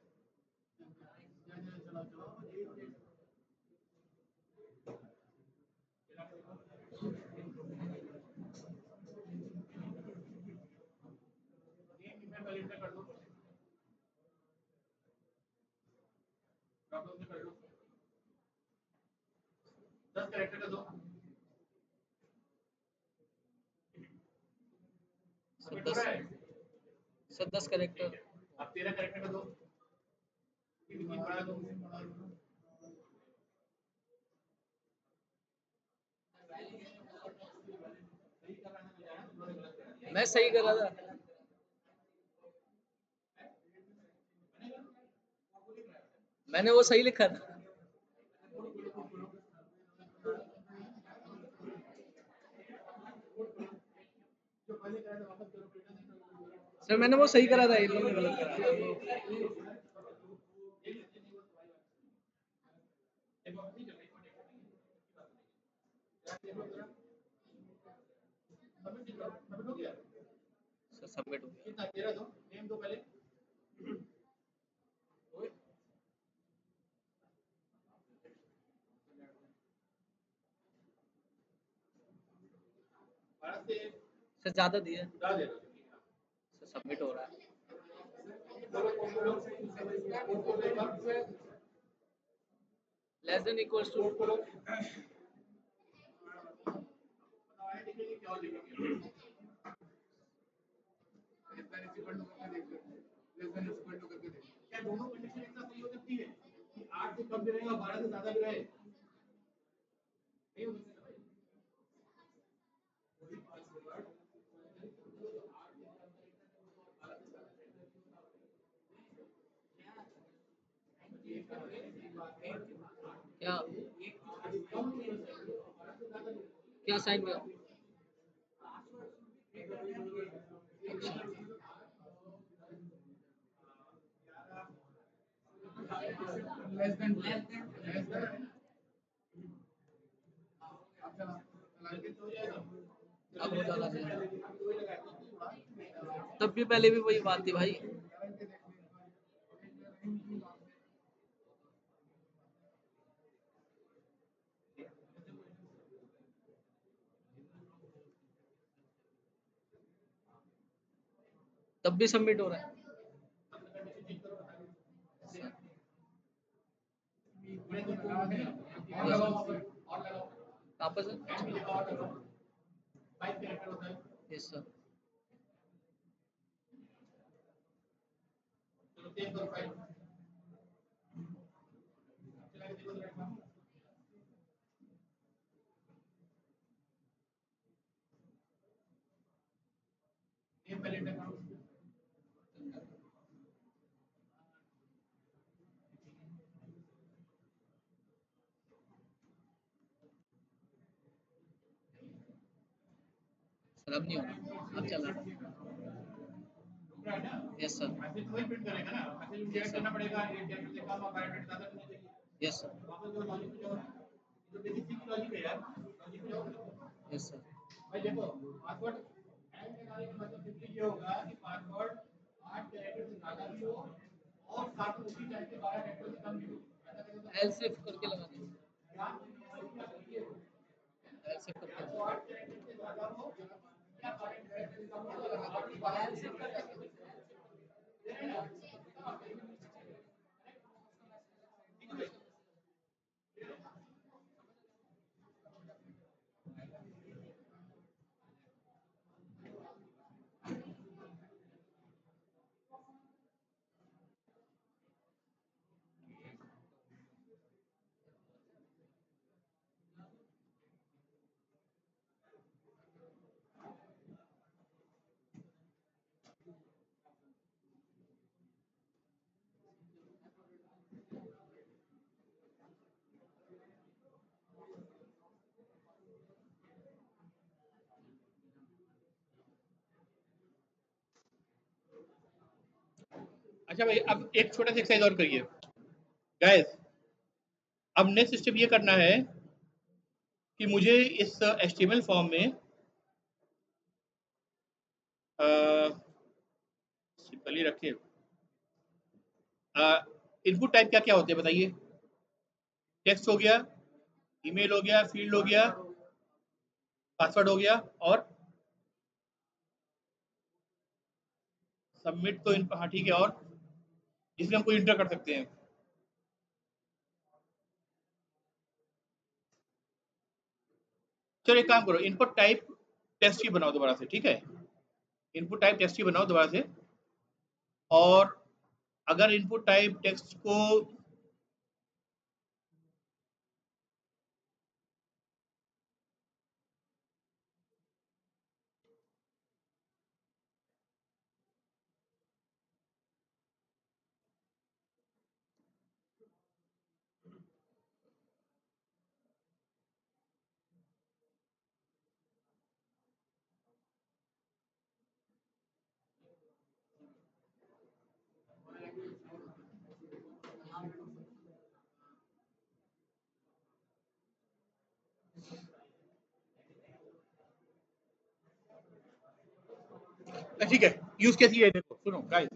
Sir 10, sir 10 character.
आप 13 कैरेक्टर का दो,
मैं सही कर रहा था, मैंने वो सही लिखा था सर, मैंने वो सही करा था, इन लोगों ने गलत करा। सर सबमिट हो गया।
कितना 13 दो, नेम दो पहले, भारत से
सर ज्यादा दिए,
उड़ा दे रहे
सर सबमिट हो रहा है। लेस देन इक्वल्स टू
क्या दोनों कंडीशन एक साथ सही हो सकती है कि 8 से कम भी रहे और 12 से ज्यादा भी रहे? नहीं हो सकती।
क्या क्या साइन में? अब हो जाना चाहिए। तब भी पहले भी वही बात थी भाई। तब भी सबमिट हो रहा है। वापस यस सर। सर अब नहीं होगा, अब चल रहा है। Yes sir.
मैसेज वही प्रिंट करेगा ना, मैसेज इंडिया करना पड़ेगा, इंडिया से कम और बायोडेटा ज्यादा करना चाहिए।
Yes sir.
वापस जो लॉजिक जो बेसिक सी लॉजिक है यार, लॉजिक पे जाओ।
Yes sir.
भाई देखो, पासवर्ड ऐड लगाने का मतलब सिंपली ये होगा कि पासवर्ड 8 कैरेक्टर से ज्यादा भी हो और साथ में उसी टाइप के 12 कैरेक्टर से कम भी हो। ऐसा करें तो
एल सेव करके लगा देंगे।
ध्यान दीजिए,
एल सेव करके
या तो 8 कैरेक्टर से ज्यादा हो या 12 कैरेक्टर से कम हो।
एल सेव करके
अच्छा भाई, अब एक छोटा सा एक्सरसाइज और करिए गाइस। अब नेक्स्ट स्टेप ये करना है कि मुझे इस HTML फॉर्म में सिंपली रखिए, इनपुट टाइप क्या क्या होते हैं बताइए। टेक्स्ट हो गया, ईमेल हो गया, फील्ड हो गया, पासवर्ड हो गया, और सबमिट तो इन, हाँ ठीक है, और जिसमें हम कोई इंटर कर सकते हैं। चलो एक काम करो, इनपुट टाइप टेस्ट ही बनाओ दोबारा से, ठीक है। इनपुट टाइप टेक्स्ट ही बनाओ दोबारा से। और अगर इनपुट टाइप टेक्स्ट को ठीक है, यूज केस ये है, देखो सुनो गाइस।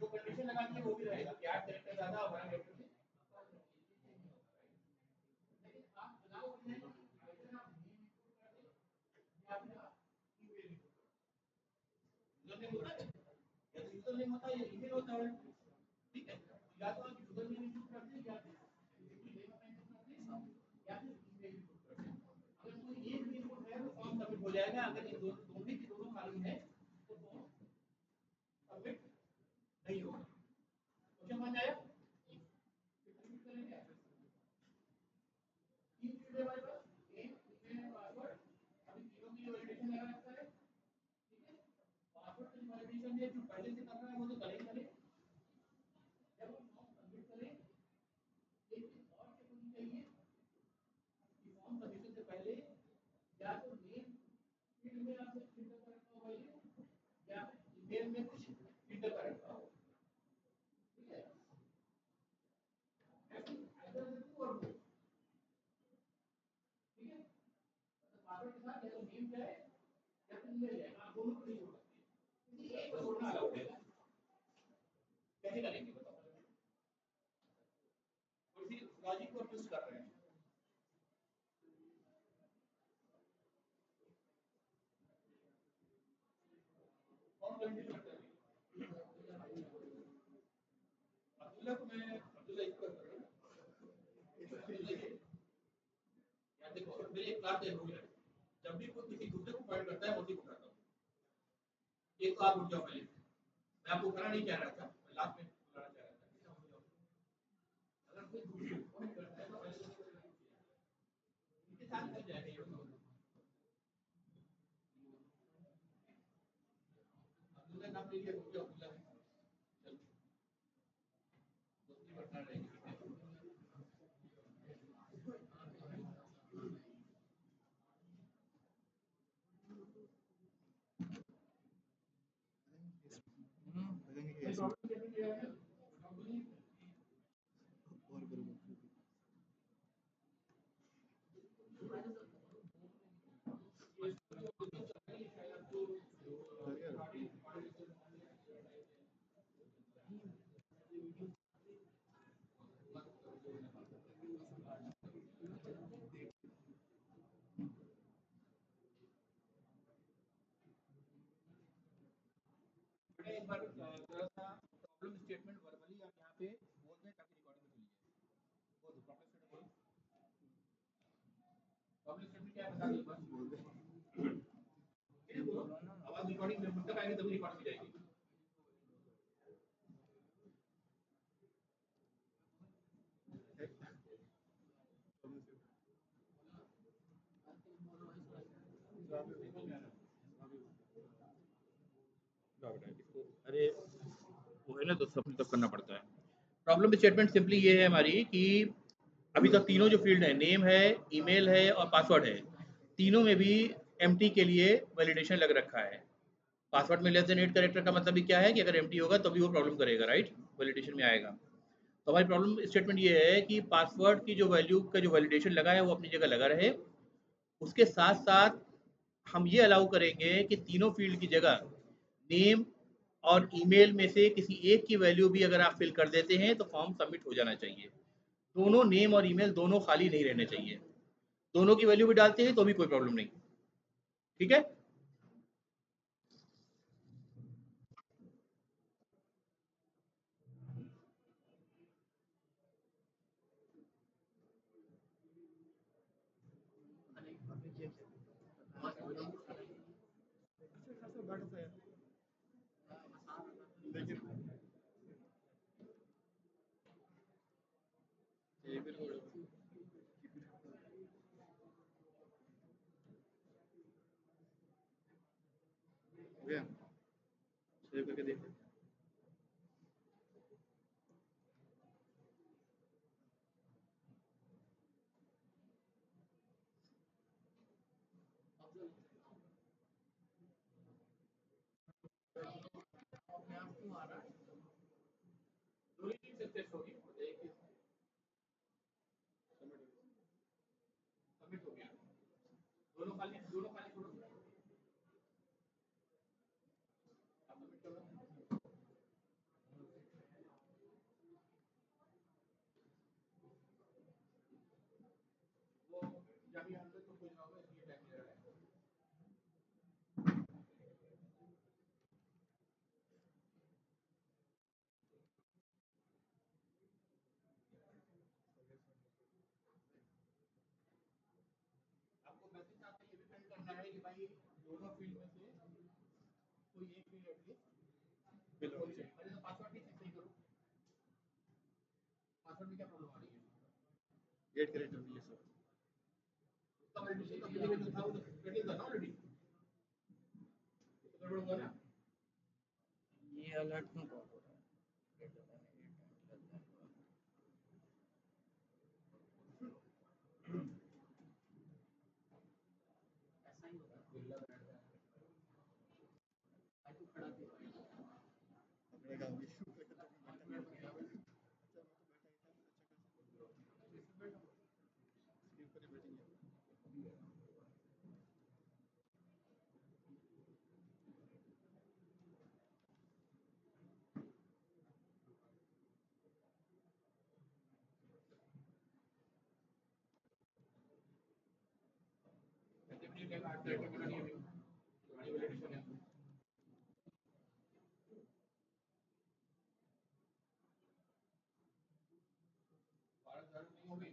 जो कंडीशन लगानी है वो भी रहेगा कि 8 कैरेक्टर ज्यादा और 12 कैरेक्टर नेम होता है या ईमेल होता है, ठीक है। या तो आप यूजर नेम इनपुट करते हैं या फिर अगर कोई एक भी इनपुट है तो फॉर्म सबमिट हो जाएगा, अगर ये दोनों की दोनों खाली है तो फॉर्म सबमिट नहीं होगा। क्वेश्चन समझ आया? तीन फील्ड है हमारे पास, नेम, ईमेल, पासवर्ड। अभी तीनों की वैलिडेशन लगा रखा है, ठीक है। पासवर्ड की वैलिडेशन है जो पहले से कर रहा है वो तो करें करें, जब हम फॉर्म सबमिट करें एक चीज और चेक होनी चाहिए कि फॉर्म सबमिशन से पहले या तो नेम फील्ड में आपने फिल्टर कर रखा होगा ये, या फिर ईमेल में कुछ फिल्टर कर रखा होगा, ठीक है। ऐसे either of the two or both, ठीक है। मतलब पासवर्ड के साथ या तो नेम जाए या फिर ईमेल जाए, आप दोनों को नहीं जोड़ सकते, किसी एक को जोड़ना अलाउड है। कैसे करेंगे बताओ, और इसी लॉजिक को यूज कर रहे हैं। कौन वैलिडेट करता है? अब्दुल्ला को मैं अब्दुल्ला इसको कर रहा हूं। यार देखो मेरे एक क्लास है रूल है, जब भी कोई किसी दूसरे को पॉइंट करता है मैं उसी को उठाता हूं। एक तो आप उठ जाओ पहले, मैं आपको उठाना नहीं चाह रहा था, मैं लास्ट में बुलाना चाह रहा था, ठीक है, उठ जाओ। अगर कोई दूसरे को पॉइंट करता है तो पहले इसके साथ चल जाएगा ये बताओ। अब्दुल्ला नाम ले लिया, उठ जाओ अब्दुल्ला, चलो दोस्ती बढ़ना रहेगी, ठीक है। प्रॉब्लम स्टेटमेंट क्या है? एक बार थोड़ा सा प्रॉब्लम स्टेटमेंट वर्बली आप यहाँ पे बोल दें ताकि रिकॉर्डिंग में चली जाए। बोल दो प्रॉब्लम स्टेटमेंट, प्रॉब्लम स्टेटमेंट क्या है बता दो एक बार, ठीक है बोलो, आवाज रिकॉर्डिंग में तक आएगी तभी रिकॉर्ड हो जाएगी। अरे वो है ना तो सब तब करना पड़ता है। प्रॉब्लम स्टेटमेंट सिंपली ये है हमारी कि अभी तक तीनों जो फील्ड है, नेम है, ईमेल है और पासवर्ड है, तीनों में भी एम्प्टी के लिए वैलिडेशन लग रखा है। पासवर्ड में लेस देन 8 कैरेक्टर का मतलब भी क्या है कि अगर एम्प्टी होगा तभी वो प्रॉब्लम करेगा, राइट, वैलिडेशन में आएगा। तो हमारी प्रॉब्लम स्टेटमेंट ये है कि पासवर्ड की जो वैल्यू का जो वैलिडेशन लगा है वो अपनी जगह लगा रहे, उसके साथ साथ हम ये अलाउ करेंगे कि तीनों फील्ड की जगह नेम और ईमेल में से किसी एक की वैल्यू भी अगर आप फिल कर देते हैं तो फॉर्म सबमिट हो जाना चाहिए। दोनों नेम और ईमेल दोनों खाली नहीं रहने चाहिए, दोनों की वैल्यू भी डालते हैं तो भी कोई प्रॉब्लम नहीं, ठीक है। सेव करके देखो। दो ही चीज सक्सेस होगी, एक ही सबमिट हो गया, दोनों खाली छोड़ो, आप सबमिट करो। दोनों फील्ड में से कोई एक फील्ड एटलीस्ट बिलोंग से। अरे तो पासवर्ड भी सही करो, पासवर्ड में क्या प्रॉब्लम आ रही है? 8 कैरेक्टर भी है सर। उसका वैलिडेशन का पहले जो था वो तो पेंडिंग था ना ऑलरेडी, तो गड़बड़ हुआ ना।
ये अलर्ट क्यों कॉल हो रहा है? Greater than 8 and less than 12. ऐसा ही होगा।
अपने का इशू है तो बैठा है। अच्छा मैं तो बैठा ही था, अच्छा कर स्क्रीन पर ही बैठेंगे। एक्टिविटी का कैरेक्टर बनानी है, हमारी वैलिडेशन है। भारत चालू नहीं होगी।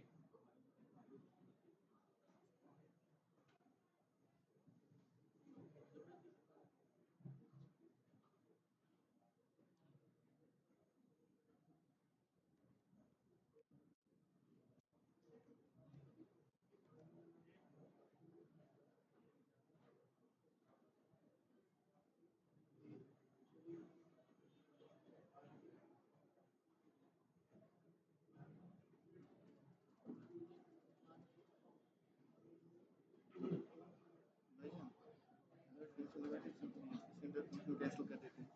कैंसिल कर देते हैं।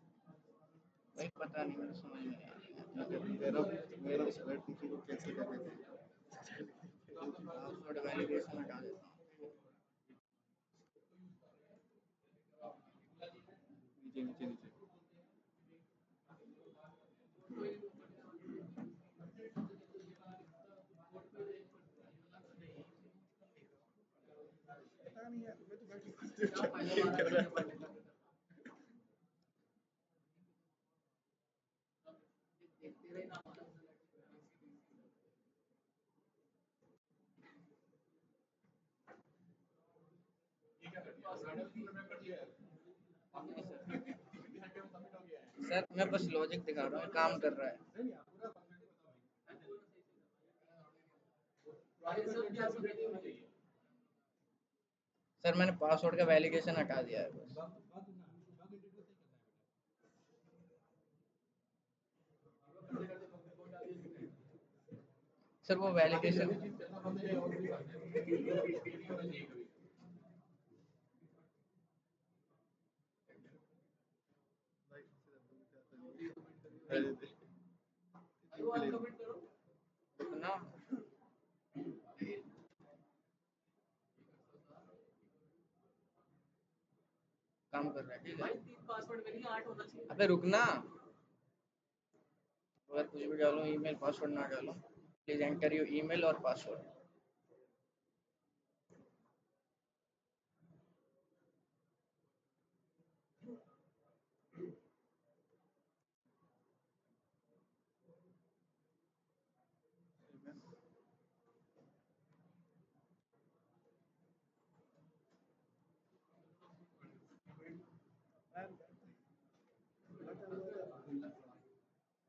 भाई पता नहीं, मेरे समझ में नहीं आ रहा है।
मेरा स्लाइड फंक्शन को कैंसिल कर देते हैं।
पासवर्ड वैलिडेशन हटा देता हूँ।
नीचे नीचे नीचे पता नहीं यार, मैं तो बैठ के ये क्या कर दिया? मैडम की मैं कर दिया है। आपने सबमिट हो गया है।
सर मैं बस लॉजिक दिखा रहा हूँ, काम कर रहा है।
नहीं यार, पूरा कंप्लीट बताओ भाई। सब क्या सब रेडी होना चाहिए।
सर मैंने पासवर्ड का वैलिडेशन हटा दिया है बस। सर वो वैलिडेशन ना काम कर रहा है, ठीक है। पासवर्ड में नहीं 8 होना चाहिए। अबे रुकना, अगर कुछ भी डालो ईमेल पासवर्ड ना डालो। प्लीज एंटर योर ईमेल और पासवर्ड।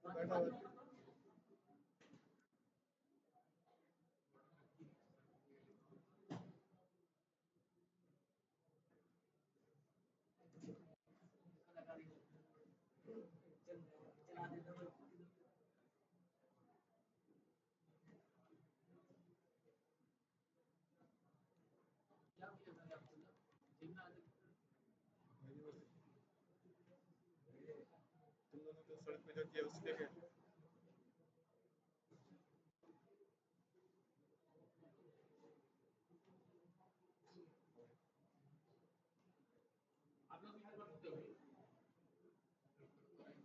बैठा हुआ तुम दोनों तो सड़क पे जो किया उसके क्या? आप लोग यहाँ कर सकते हो भाई।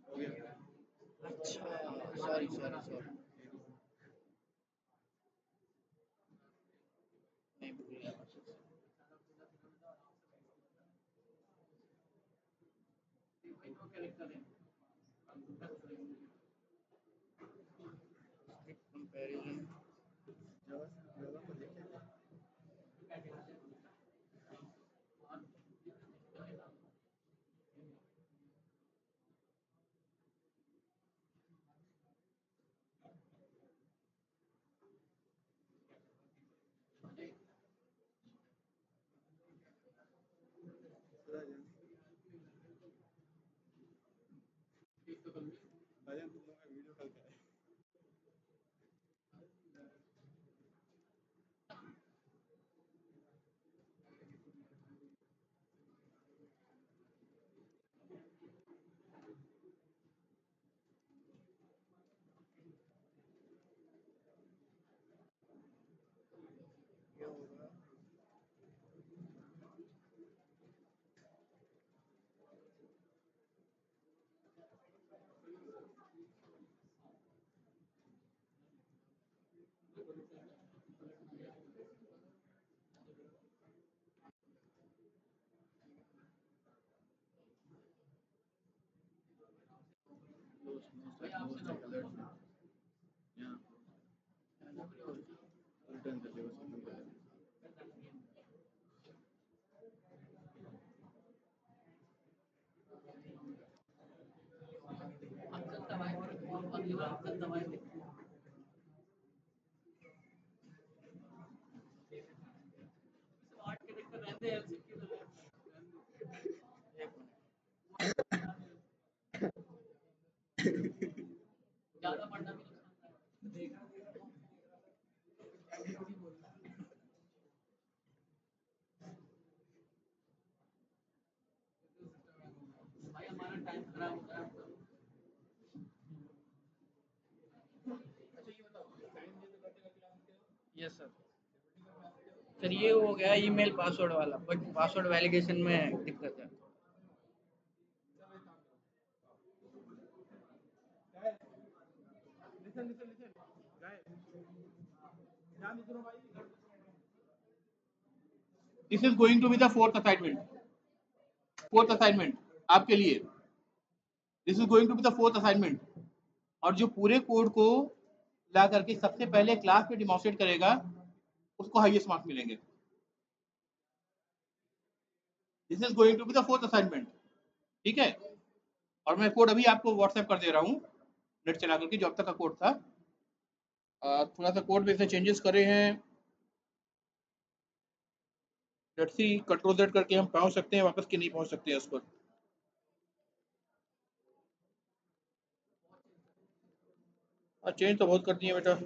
हो गया।
अच्छा सॉरी सॉरी सॉरी, नहीं भूल गया मैं। कंपैरिजन
जावा जावा को देखें।
ये होगा। एक यस सर। सर ये हो गया ईमेल पासवर्ड वाला, बट पासवर्ड वैलिडेशन में दिक्कत है।
This is going to be the fourth assignment आपके लिए। This is going to be the fourth assignment, और जो पूरे कोड को ला करके सबसे पहले क्लास में डिमॉन्स्ट्रेट करेगा उसको हाईएस्ट मार्क्स मिलेंगे। This is going to be the fourth assignment, ठीक है। और मैं कोड अभी आपको व्हाट्सएप कर दे रहा हूँ, नेट चला करके, जो अब तक का कोड था। थोड़ा सा कोड में इसने चेंजेस करे हैं। लेट्स सी, कंट्रोल जेड करके हम पहुंच सकते हैं वापस कि नहीं पहुंच सकते हैं उस पर। चेंज तो बहुत कर दिए बेटा।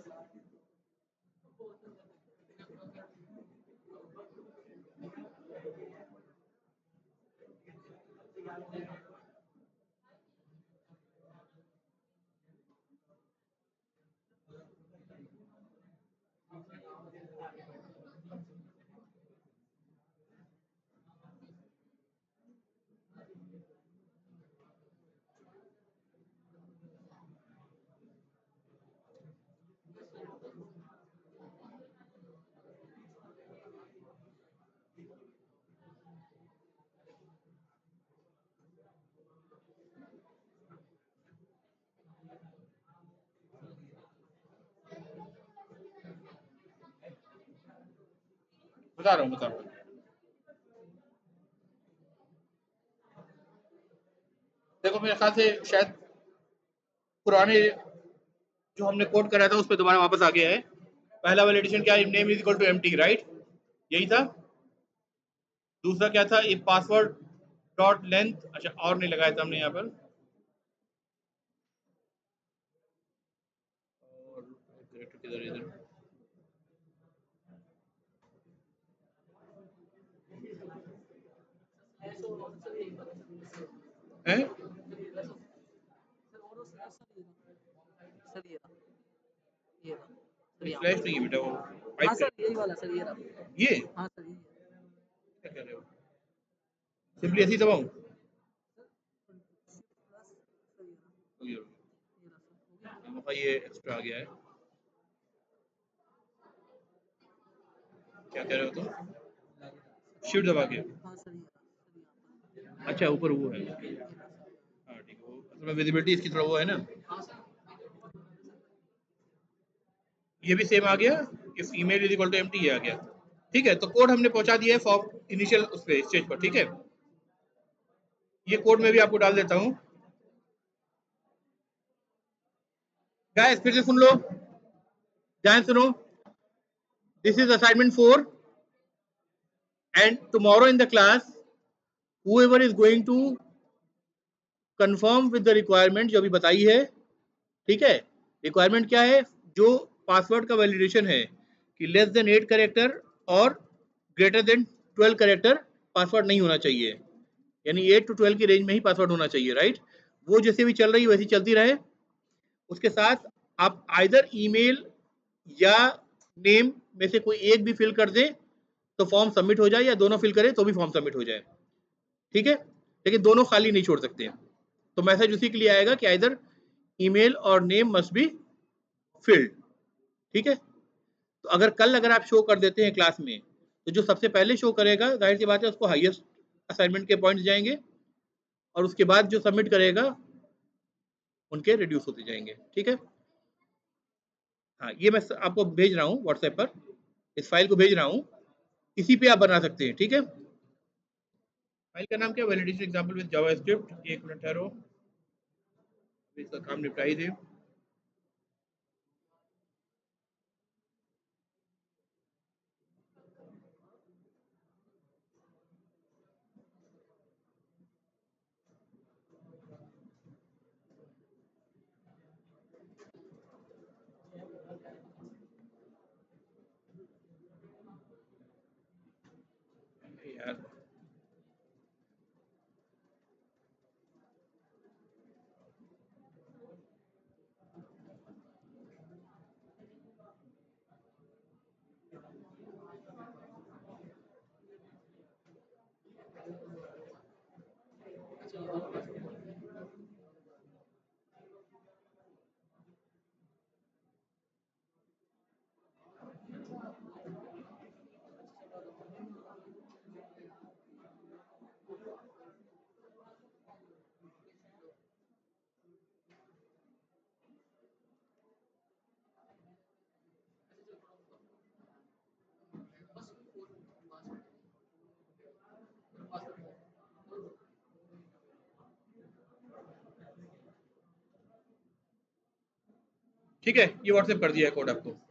बता रहा हूँ। देखो मेरे ख्याल से शायद पुराने जो हमने कोड करा था उस पर दोबारा वापस आ गया है। पहला वाला एडिशन क्या, name is equal to empty, right, यही था। दूसरा क्या था, ये पासवर्ड डॉट लेंथ, अच्छा और नहीं लगाया था हमने यहाँ पर। और किधर इधर है,
सर ये रहा, सर यहाँ
फ्लैश नहीं है बेटा, वो
पर। हाँ
पाइप
सर यही वाला सर, ये रहा।
ये
हाँ सर ये
क्या कह रहे हो, सिंपली ऐसी दबाऊं। ये एक्स्ट्रा आ गया है, क्या कह रहे हो तुम, शिफ्ट दबा के।
हाँ सर
अच्छा ऊपर वो है, हाँ ठीक है, वो असल में विजिबिलिटी इसकी थोड़ा वो है ना। ये भी सेम आ गया, if email is equal to empty, ये आ गया। ठीक है, तो कोड हमने पहुंचा दिया है फॉर्म इनिशियल उस पे स्टेज पर, ठीक है। ये कोड में भी आपको डाल देता हूँ। गाइस फिर से सुन लो, ध्यान सुनो। This is assignment 4 and tomorrow in the class whoever is going to confirm with the requirement जो अभी बताई है, ठीक है। रिक्वायरमेंट क्या है, जो पासवर्ड का वैलिडेशन है कि लेस देन 8 कैरेक्टर और ग्रेटर देन 12 कैरेक्टर पासवर्ड नहीं होना चाहिए, यानी 8 to 12 की रेंज में ही पासवर्ड होना चाहिए, राइट। वो जैसे भी चल रही है वैसी चलती रहे। उसके साथ आप आइदर ईमेल या नेम में से कोई एक भी फिल कर दें तो फॉर्म सबमिट हो जाए, या दोनों फिल करें तो भी फॉर्म सबमिट हो जाए, ठीक है। लेकिन दोनों खाली नहीं छोड़ सकते हैं। तो मैसेज उसी के लिए आएगा कि आइदर ईमेल और नेम मस्ट बी फिल्ड, ठीक है। तो अगर आप शो कर देते हैं क्लास में, तो जो सबसे पहले शो करेगा जाहिर सी बात है उसको हाईएस्ट असाइनमेंट के पॉइंट्स जाएंगे, और उसके बाद जो सबमिट करेगा उनके रिड्यूस होते जाएंगे, ठीक है। हाँ, ये मैं आपको भेज रहा हूँ व्हाट्सएप पर, इस फाइल को भेज रहा हूँ, इसी पे आप बना सकते हैं, ठीक है। फाइल का नाम क्या, वैलिडेशन एग्जांपल विद जावास्क्रिप्ट। एक मिनट ठहरो, इसका काम निपटाई दे। यार ठीक है, ये व्हाट्सएप कर दिया है कोड आपको।